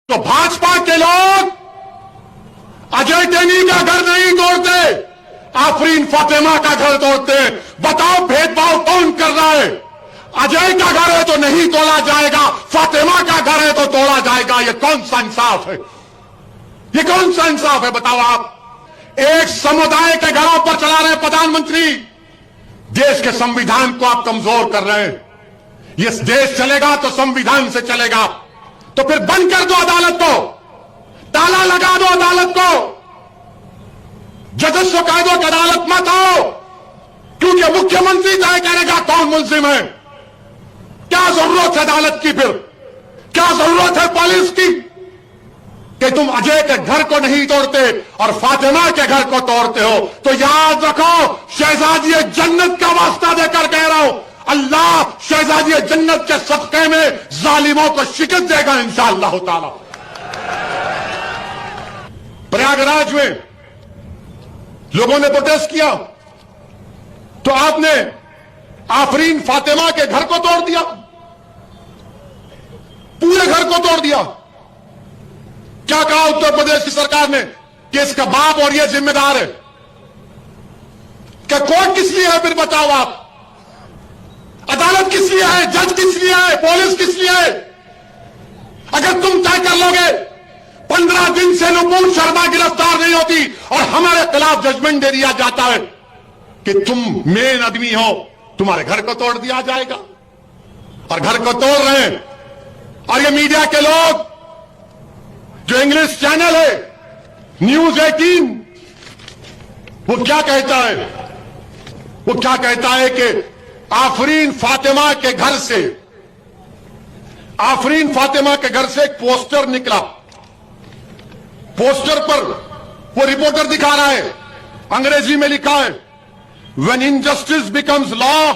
तो भाजपा के लोग अजय टेनी का घर नहीं तोड़ते, आफरीन फातिमा का घर तोड़ते। बताओ भेदभाव कौन कर रहा है? अजय का घर है तो नहीं तोड़ा जाएगा, फातिमा का घर है तो तोड़ा जाएगा। ये कौन सा इंसाफ है? ये कौन सा इंसाफ है? बताओ आप। एक समुदाय के घरों पर चला रहे प्रधानमंत्री, देश के संविधान को आप कमजोर कर रहे हैं। ये देश चलेगा तो संविधान से चलेगा, तो फिर बंद कर दो अदालत को, ताला लगा दो अदालत को, जजस को कह दो कि अदालत मत आओ, क्योंकि मुख्यमंत्री तय करेगा कौन मुलजिम है। क्या जरूरत है अदालत की? फिर क्या जरूरत है पुलिस की कि तुम अजय के घर को नहीं तोड़ते और फातिमा के घर को तोड़ते हो? तो याद रखो, शहजादी जन्नत का वास्ता देकर कह रहा हूं, अल्लाह शहजादी जन्नत के सदक़े में जालिमों को शिकस्त देगा इंशाअल्लाह ताला। प्रयागराज में लोगों ने प्रोटेस्ट किया तो आपने आफरीन फातिमा के घर को तोड़ दिया, पूरे घर को तोड़ दिया। क्या कहा उत्तर प्रदेश की सरकार ने कि इसका बाप और यह जिम्मेदार है? क्या कोर्ट किस लिए है? फिर बताओ आप, अदालत किस लिए है? जज किस लिए है? पुलिस किस लिए है? अगर तुम तय कर लोगे 15 दिन से नुपुर शर्मा गिरफ्तार नहीं होती और हमारे खिलाफ जजमेंट दे दिया जाता है कि तुम मेन आदमी हो, तुम्हारे घर को तोड़ दिया जाएगा। और घर को तोड़ रहे हैं। और ये मीडिया के लोग, जो इंग्लिश चैनल है न्यूज 18, वो क्या कहता है? वो क्या कहता है कि आफरीन फातिमा के घर से, आफरीन फातिमा के घर से एक पोस्टर निकला। पोस्टर पर वो रिपोर्टर दिखा रहा है, अंग्रेजी में लिखा है, when injustice becomes law,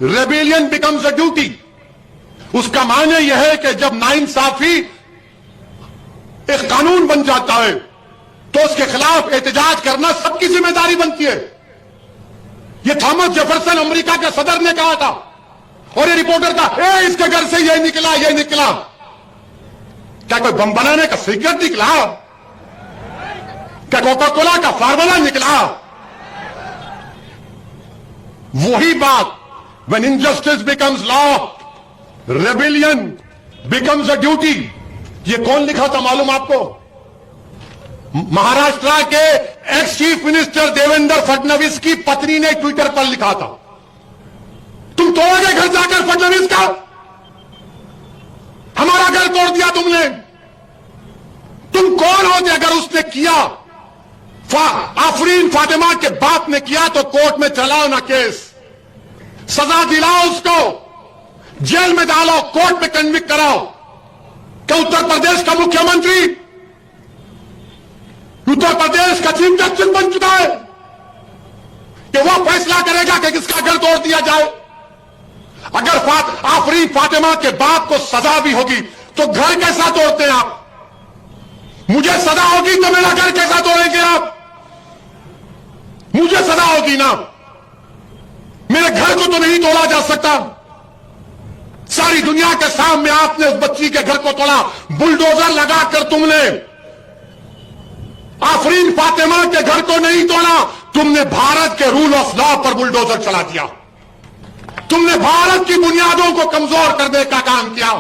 rebellion becomes a duty. उसका माने यह है कि जब नाइंसाफी एक कानून बन जाता है तो उसके खिलाफ एहतजाज करना सबकी जिम्मेदारी बनती है। यह थॉमस जेफरसन अमेरिका के सदर ने कहा था। और ये रिपोर्टर का इसके घर से यह निकला, यह निकला। क्या कोई बम बनाने का सीक्रेट निकला? क्या कोका कोला का फार्मूला निकला? वही बात, when injustice becomes law, rebellion becomes a duty. ये कौन लिखा था मालूम आपको? महाराष्ट्र के ex chief minister Devendra Fadnavis की पत्नी ने ट्विटर पर लिखा था। तुम तोड़ोगे घर जाकर फडणवीस का? हमारा घर तोड़ दिया तुमने। तुम कौन होते अगर उसने किया? आफरीन फातिमा के बाप ने किया तो कोर्ट में चलाओ ना केस, सजा दिलाओ उसको, जेल में डालो, कोर्ट में कन्विक्ट कराओ। क्या उत्तर प्रदेश का मुख्यमंत्री, उत्तर प्रदेश का चीफ जस्टिस बन चुका है कि वह फैसला करेगा कि किसका घर तोड़ दिया जाए? अगर आफरीन फातिमा के बाप को सजा भी होगी तो घर कैसा तोड़ते हैं आप? मुझे सजा होगी तो मेरा घर कैसा तोड़ेंगे आप? मुझे सजा होगी ना, मेरे घर को तो नहीं तोड़ा जा सकता। सारी दुनिया के सामने आपने उस बच्ची के घर को तोड़ा, बुलडोजर लगाकर तुमने आफरीन फातिमा के घर को नहीं तोड़ा, तुमने भारत के रूल ऑफ लॉ पर बुलडोजर चला दिया। तुमने भारत की बुनियादों को कमजोर करने का काम किया।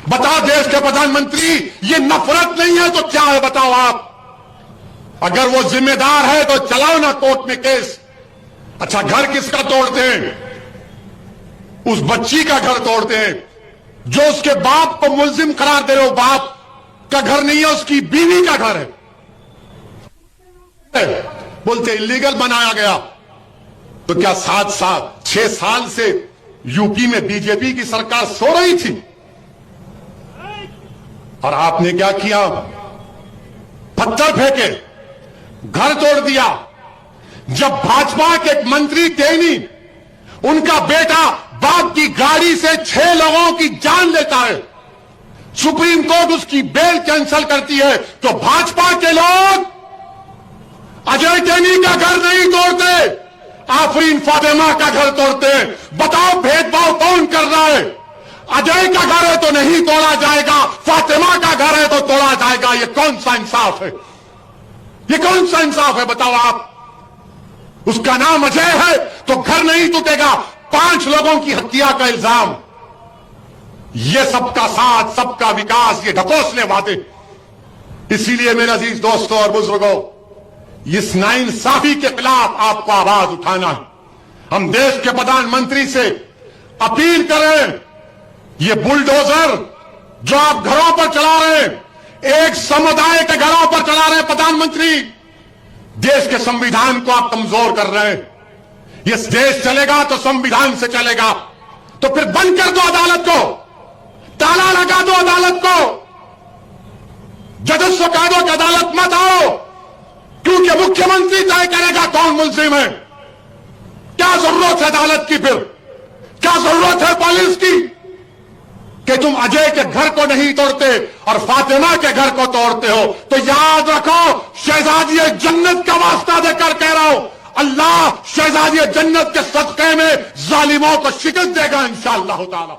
बताओ देश के प्रधानमंत्री, ये नफरत नहीं है तो क्या है? बताओ आप। अगर वो जिम्मेदार है तो चलाओ ना कोर्ट में केस। अच्छा, घर किसका तोड़ते हैं? उस बच्ची का घर तोड़ते हैं जो उसके बाप को मुलजिम करार दे रहे हो। बाप का घर नहीं है, उसकी बीवी का घर है। बोलते इलीगल बनाया गया। तो क्या 6 साल से यूपी में बीजेपी की सरकार सो रही थी? और आपने क्या किया? पत्थर फेंके, घर तोड़ दिया। जब भाजपा के एक मंत्री टेनी, उनका बेटा बाप की गाड़ी से 6 लोगों की जान लेता है, सुप्रीम कोर्ट उसकी बेल कैंसिल करती है, तो भाजपा के लोग अजय टेनी का घर नहीं तोड़ते, आफरीन फातिमा का घर तोड़ते हैं। बताओ भेदभाव कौन कर रहा है? अजय का घर है तो नहीं तोड़ा जाएगा, फातिमा का घर है तो तोड़ा जाएगा। ये कौन सा इंसाफ है? ये कौन सा इंसाफ है बताओ आप? उसका नाम अजय है तो घर नहीं टूटेगा। 5 लोगों की हत्या का इल्जाम, ये सबका साथ, सबका विकास, ये ढकोसले वादे। इसीलिए मेरे अजीज दोस्तों और बुजुर्गों, इस नाइंसाफी के खिलाफ आपको आवाज उठाना है। हम देश के प्रधानमंत्री से अपील करें, ये बुलडोजर जो आप घरों पर चला रहे हैं, एक समुदाय के घरों पर चला रहे हैं प्रधानमंत्री, देश के संविधान को आप कमजोर कर रहे हैं। ये देश चलेगा तो संविधान से चलेगा, तो फिर बंद कर दो अदालत को, ताला लगा दो अदालत को, जजों को कह दो कि अदालत मत आओ, क्योंकि मुख्यमंत्री तय करेगा कौन मुलजिम है। क्या जरूरत है अदालत की? फिर क्या जरूरत है पुलिस की कि तुम अजय के घर को नहीं तोड़ते और फातिमा के घर को तोड़ते हो? तो याद रखो, शहजादी जन्नत का वास्ता देकर कह रहा हूं, अल्लाह शहजादी जन्नत के सदक़े में जालिमों को शिकस्त देगा इंशाअल्लाह ताला।